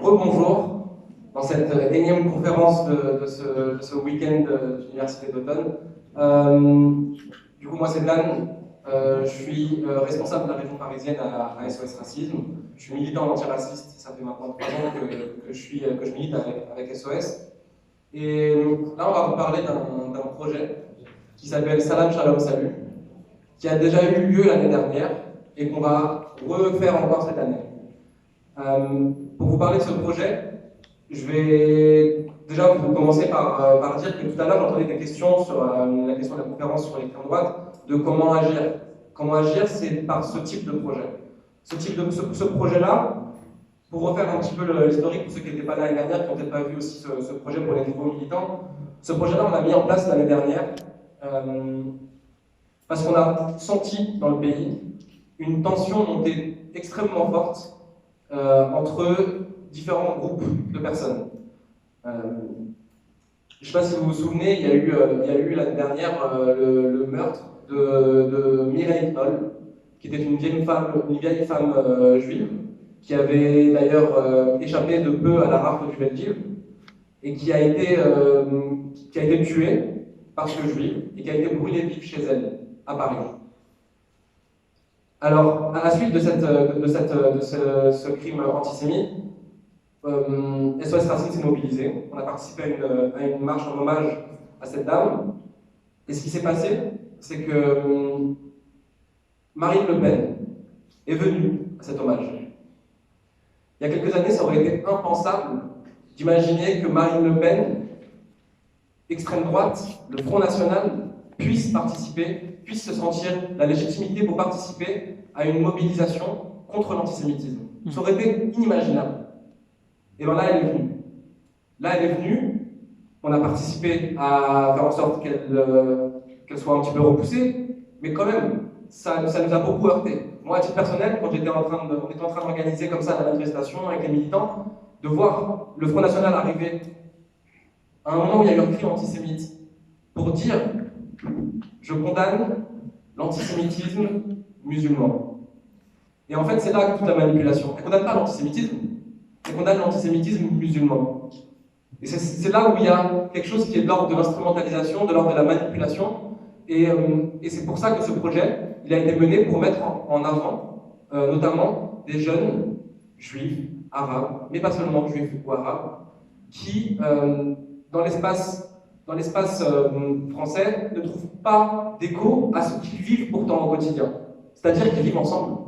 Rebonjour dans cette énième conférence de ce week-end d'université d'automne. Du coup, moi c'est Dan, je suis responsable de la région parisienne à SOS Racisme. Je suis militant antiraciste, ça fait maintenant 3 ans que je milite avec SOS. Et là, on va vous parler d'un projet qui s'appelle Salam Shalom Salut, qui a déjà eu lieu l'année dernière et qu'on va refaire encore cette année. Pour vous parler de ce projet, je vais déjà vous commencer par dire que tout à l'heure j'entendais des questions sur la question de la conférence sur l'extrême droite, de comment agir. Comment agir, c'est par ce type de projet. Ce projet-là, pour refaire un petit peu l'historique pour ceux qui n'étaient pas là l'année dernière, qui n'ont peut-être pas vu aussi ce projet pour les nouveaux militants, ce projet-là, on l'a mis en place l'année dernière parce qu'on a senti dans le pays une tension monter extrêmement forte entre différents groupes de personnes. Je ne sais pas si vous vous souvenez, il y a eu l'année dernière le meurtre de Mireille Knoll, qui était une vieille femme juive, qui avait d'ailleurs échappé de peu à la rafle du Veldiv, et qui a été tuée parce que juive, et qui a été brûlée vive chez elle, à Paris. Alors, à la suite de ce crime antisémite, SOS Racisme s'est mobilisé. On a participé à une marche en hommage à cette dame. Et ce qui s'est passé, c'est que Marine Le Pen est venue à cet hommage. Il y a quelques années, ça aurait été impensable d'imaginer que Marine Le Pen, extrême droite, le Front National, puisse participer, puisse se sentir la légitimité pour participer à une mobilisation contre l'antisémitisme. Ça aurait été inimaginable. Et bien là, elle est venue. Là, elle est venue, on a participé à faire en sorte qu'elle soit un petit peu repoussée, mais quand même, ça nous a beaucoup heurté. Moi, à titre personnel, quand on était en train d'organiser comme ça la manifestation avec les militants, de voir le Front National arriver à un moment où il y a eu un cri antisémite, pour dire « je condamne l'antisémitisme musulman ». Et en fait, c'est là que toute la manipulation. Elle ne condamne pas l'antisémitisme, elle condamne l'antisémitisme musulman. Et c'est là où il y a quelque chose qui est de l'ordre de l'instrumentalisation, de l'ordre de la manipulation. Et c'est pour ça que ce projet, il a été mené pour mettre en avant, notamment des jeunes juifs, arabes, mais pas seulement juifs ou arabes, qui, dans l'espace français, ne trouvent pas d'écho à ce qu'ils vivent pourtant au quotidien. C'est-à-dire qu'ils vivent ensemble,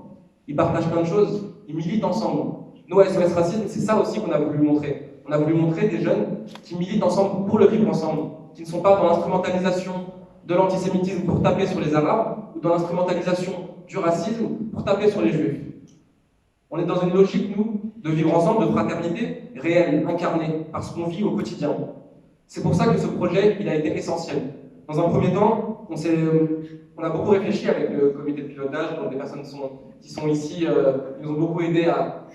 ils partagent plein de choses, ils militent ensemble. Nous, à SOS Racisme, c'est ça aussi qu'on a voulu montrer. On a voulu montrer des jeunes qui militent ensemble pour le vivre ensemble, qui ne sont pas dans l'instrumentalisation de l'antisémitisme pour taper sur les arabes, ou dans l'instrumentalisation du racisme pour taper sur les juifs. On est dans une logique, nous, de vivre ensemble, de fraternité réelle, incarnée, parce qu'on vit au quotidien. C'est pour ça que ce projet, il a été essentiel. Dans un premier temps, on a beaucoup réfléchi avec le comité de pilotage, donc des personnes qui sont ici, qui nous ont beaucoup aidés,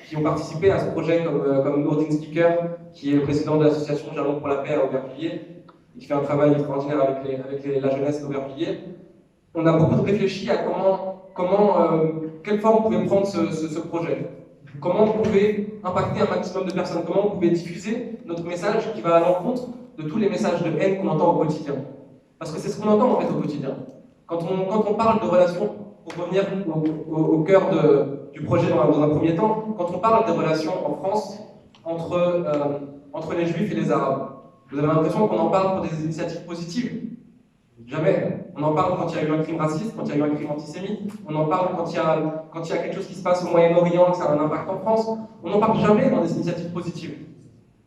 qui ont participé à ce projet, comme Nourdine Speaker, qui est le président de l'association Jalon pour la paix à Aubervilliers, et qui fait un travail extraordinaire avec la jeunesse d'Aubervilliers. On a beaucoup réfléchi à quelle forme pouvait prendre ce projet. Comment on pouvait impacter un maximum de personnes, comment on pouvait diffuser notre message qui va à l'encontre de tous les messages de haine qu'on entend au quotidien. Parce que c'est ce qu'on entend en fait au quotidien. Quand on parle de relations, pour revenir au cœur du projet dans un premier temps, quand on parle des relations en France entre les Juifs et les Arabes, vous avez l'impression qu'on en parle pour des initiatives positives? Jamais. On en parle quand il y a eu un crime raciste, quand il y a eu un crime antisémite, on en parle quand il y a quelque chose qui se passe au Moyen-Orient, que ça a un impact en France. On n'en parle jamais dans des initiatives positives.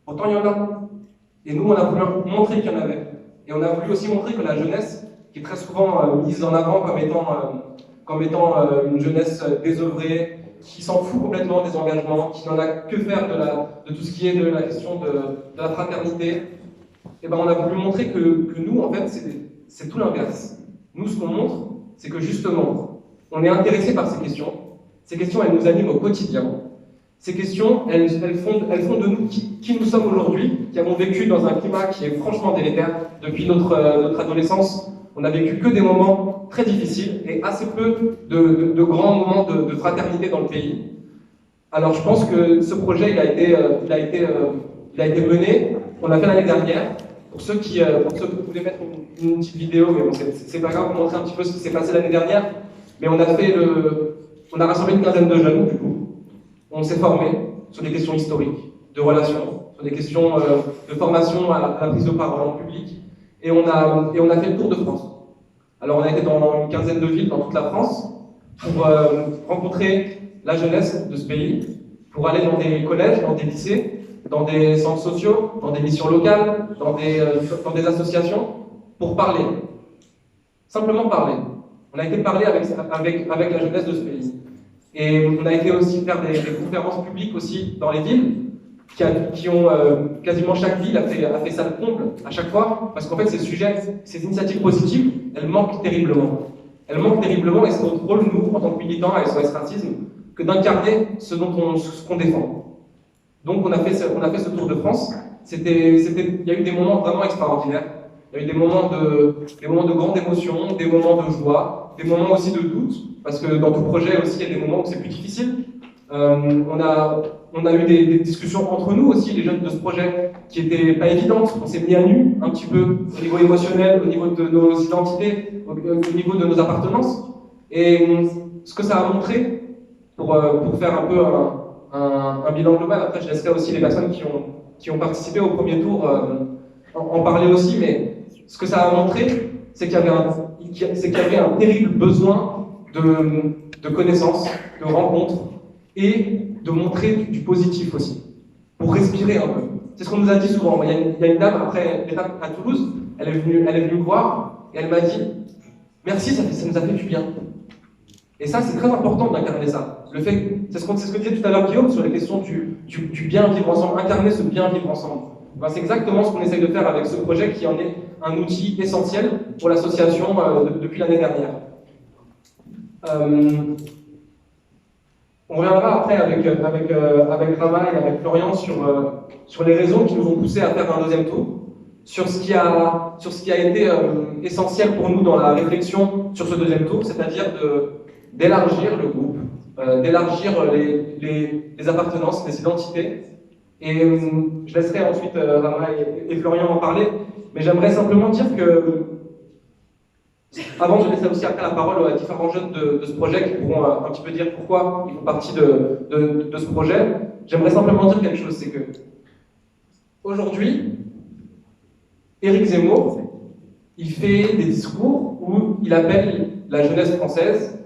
Pourtant, il y en a. Et nous, on a voulu montrer qu'il y en avait. Et on a voulu aussi montrer que la jeunesse, qui est très souvent mise en avant comme étant une jeunesse désœuvrée, qui s'en fout complètement des engagements, qui n'en a que faire de tout ce qui est de la question de la fraternité, et ben on a voulu montrer que nous, en fait, c'est tout l'inverse. Nous, ce qu'on montre, c'est que justement, on est intéressé par ces questions. Ces questions, elles nous animent au quotidien. Ces questions, elles font de nous qui nous sommes aujourd'hui, qui avons vécu dans un climat qui est franchement délétère. Depuis notre adolescence, on n'a vécu que des moments très difficiles et assez peu de grands moments de fraternité dans le pays. Alors je pense que ce projet il a été mené, on l'a fait l'année dernière. Pour ceux qui voulaient mettre une petite vidéo, mais bon, c'est pas grave, pour montrer un petit peu ce qui s'est passé l'année dernière. Mais on a rassemblé une quinzaine de jeunes, du coup. On s'est formé sur des questions historiques, de relations, sur des questions de formation à la prise de parole en public. Et on a fait le tour de France. Alors on a été dans une quinzaine de villes dans toute la France pour rencontrer la jeunesse de ce pays, pour aller dans des collèges, dans des lycées, dans des centres sociaux, dans des missions locales, dans des associations, pour parler. Simplement parler. On a été parler avec la jeunesse de ce pays. Et on a été aussi faire des conférences publiques aussi dans les villes, qui ont quasiment chaque ville a fait ça le comble à chaque fois, parce qu'en fait ces sujets, ces initiatives positives, elles manquent terriblement. Elles manquent terriblement et c'est notre rôle, nous, en tant que militants à SOS Racisme, que d'incarner ce qu'on défend. Donc on a fait ce tour de France. Il y a eu des moments vraiment extraordinaires. Il y a eu des moments de grande émotion, des moments de joie, des moments aussi de doute, parce que dans tout projet aussi, il y a des moments où c'est plus difficile. On a eu des discussions entre nous aussi, les jeunes de ce projet, qui n'étaient pas évidentes. On s'est mis à nu un petit peu au niveau émotionnel, au niveau de nos identités, au niveau de nos appartenances. Et ce que ça a montré, pour faire un peu un bilan global, après je laisserai aussi les personnes qui ont participé au premier tour en parler aussi, mais ce que ça a montré, c'est qu'il y avait un terrible besoin de connaissances, de rencontres, et de montrer du positif aussi, pour respirer un peu. C'est ce qu'on nous a dit souvent. Il y a une dame, après l'étape à Toulouse, elle est venue me voir, et elle m'a dit « Merci, ça nous a fait du bien ». Et ça, c'est très important d'incarner ça. C'est ce que disait tout à l'heure Guillaume sur les questions du bien vivre ensemble, incarner ce bien vivre ensemble. Ben, c'est exactement ce qu'on essaye de faire avec ce projet qui en est un outil essentiel pour l'association depuis l'année dernière. On reviendra après avec Rama et avec Florian sur les raisons qui nous ont poussés à faire un deuxième tour, sur ce qui a été essentiel pour nous dans la réflexion sur ce deuxième tour, c'est-à-dire d'élargir le groupe, d'élargir les appartenances, les identités. Et je laisserai ensuite Rama et Florian en parler, mais j'aimerais simplement dire que, avant de laisser aussi après la parole à différents jeunes de ce projet qui pourront un petit peu dire pourquoi ils font partie de ce projet, j'aimerais simplement dire quelque chose, c'est que aujourd'hui, Éric Zemmour, il fait des discours où il appelle la jeunesse française,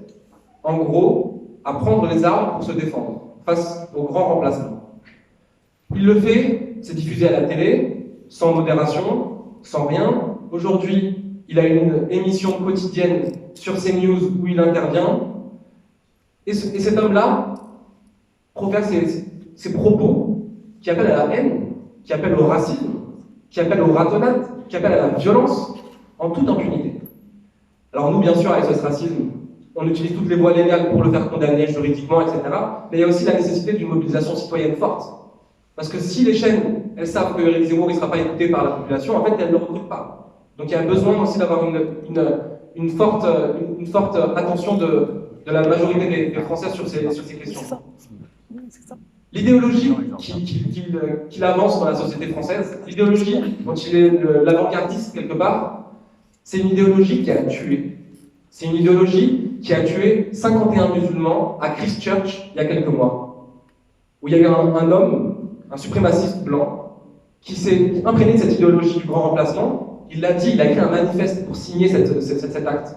en gros, à prendre les armes pour se défendre face au grand remplacement. Il le fait, c'est diffusé à la télé, sans modération, sans rien. Aujourd'hui, il a une émission quotidienne sur CNews où il intervient. Et cet homme-là profère ses propos qui appellent à la haine, qui appellent au racisme, qui appellent aux ratonnades, qui appellent à la violence, en toute impunité. Alors nous, bien sûr, à SOS Racisme, on utilise toutes les voies légales pour le faire condamner juridiquement, etc. Mais il y a aussi la nécessité d'une mobilisation citoyenne forte. Parce que si les chaînes, elles savent que Éric Zemmour ne sera pas écouté par la population, en fait, elles ne le recrutent pas. Donc il y a besoin aussi d'avoir une forte attention de la majorité des Français sur ces questions. L'idéologie qu'il avance dans la société française, l'idéologie dont il est l'avant-gardiste quelque part, c'est une idéologie qui a tué. C'est une idéologie qui a tué 51 musulmans à Christchurch il y a quelques mois, où il y avait un homme, un suprémaciste blanc, qui s'est imprégné de cette idéologie du grand remplacement. Il l'a dit, il a écrit un manifeste pour signer cet acte.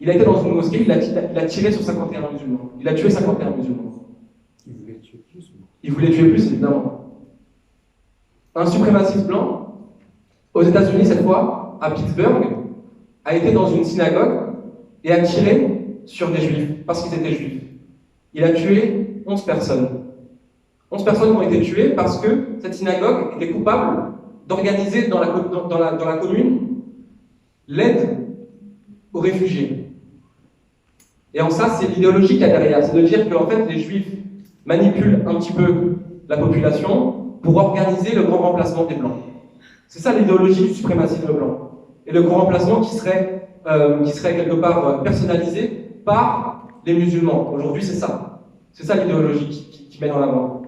Il a été dans une mosquée, il a tiré sur 51 musulmans. Il a tué 51 musulmans. Il voulait tuer plus. Il voulait tuer plus, évidemment. Un suprémaciste blanc, aux États-Unis cette fois, à Pittsburgh, a été dans une synagogue et a tiré sur des juifs, parce qu'ils étaient juifs. Il a tué 11 personnes. 11 personnes ont été tuées parce que cette synagogue était coupable d'organiser dans la commune l'aide aux réfugiés. Et en ça, c'est l'idéologie qu'il y a derrière, c'est de dire que en fait, les juifs manipulent un petit peu la population pour organiser le grand remplacement des blancs. C'est ça l'idéologie du suprémacisme blanc. Et le grand remplacement qui serait quelque part personnalisé par les musulmans. Aujourd'hui, c'est ça. C'est ça l'idéologie qui met dans la mort.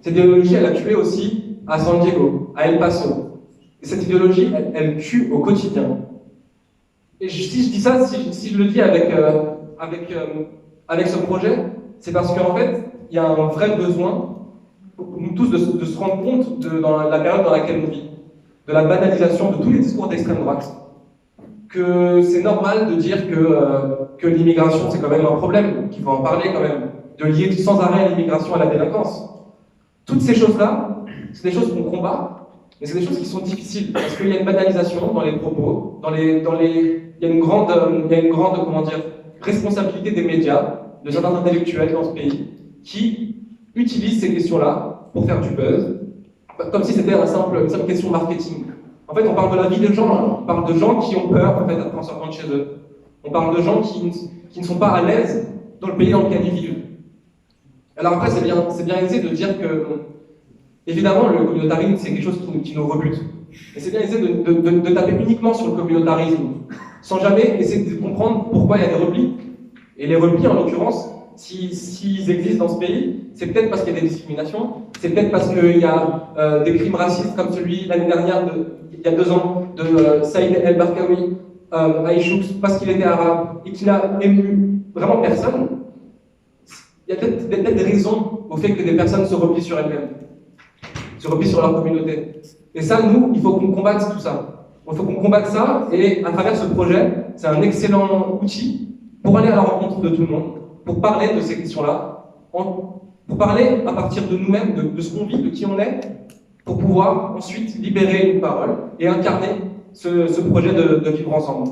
Cette idéologie, elle a tué aussi à San Diego, à El Paso. Et cette idéologie, elle tue au quotidien. Et si je dis ça, si je le dis avec ce projet, c'est parce qu'en fait, il y a un vrai besoin, pour nous tous, de se rendre compte dans la période dans laquelle on vit, de la banalisation de tous les discours d'extrême droite, que c'est normal de dire que l'immigration, c'est quand même un problème, qu'il faut en parler quand même, de lier sans arrêt l'immigration à la délinquance. Toutes ces choses-là, c'est des choses qu'on combat, mais c'est des choses qui sont difficiles, parce qu'il y a une banalisation dans les propos, il y a une grande comment dire, responsabilité des médias, de certains intellectuels dans ce pays, qui utilisent ces questions-là pour faire du buzz, comme si c'était une simple question marketing. En fait, on parle de la vie des gens, on parle de gens qui ont peur en fait, en sortant de chez eux. On parle de gens qui ne sont pas à l'aise dans le pays dans lequel ils vivent. Alors après, c'est bien aisé de dire que, évidemment, le communautarisme, c'est quelque chose qui nous rebute. Et c'est bien aisé de taper uniquement sur le communautarisme, sans jamais essayer de comprendre pourquoi il y a des replis. Et les replis, en l'occurrence, s'ils existent dans ce pays, c'est peut-être parce qu'il y a des discriminations, c'est peut-être parce qu'il y a des crimes racistes comme celui l'année dernière, il y a 2 ans, de Saïd El Barkawi à Aïchouk, parce qu'il était arabe et qu'il a ému vraiment personne. Il y a peut-être des raisons au fait que des personnes se replient sur elles-mêmes, se replient sur leur communauté. Et ça, nous, il faut qu'on combatte tout ça. Il faut qu'on combatte ça, et à travers ce projet, c'est un excellent outil pour aller à la rencontre de tout le monde, pour parler de ces questions-là, pour parler à partir de nous-mêmes, de ce qu'on vit, de qui on est, pour pouvoir ensuite libérer une parole et incarner ce projet de vivre ensemble.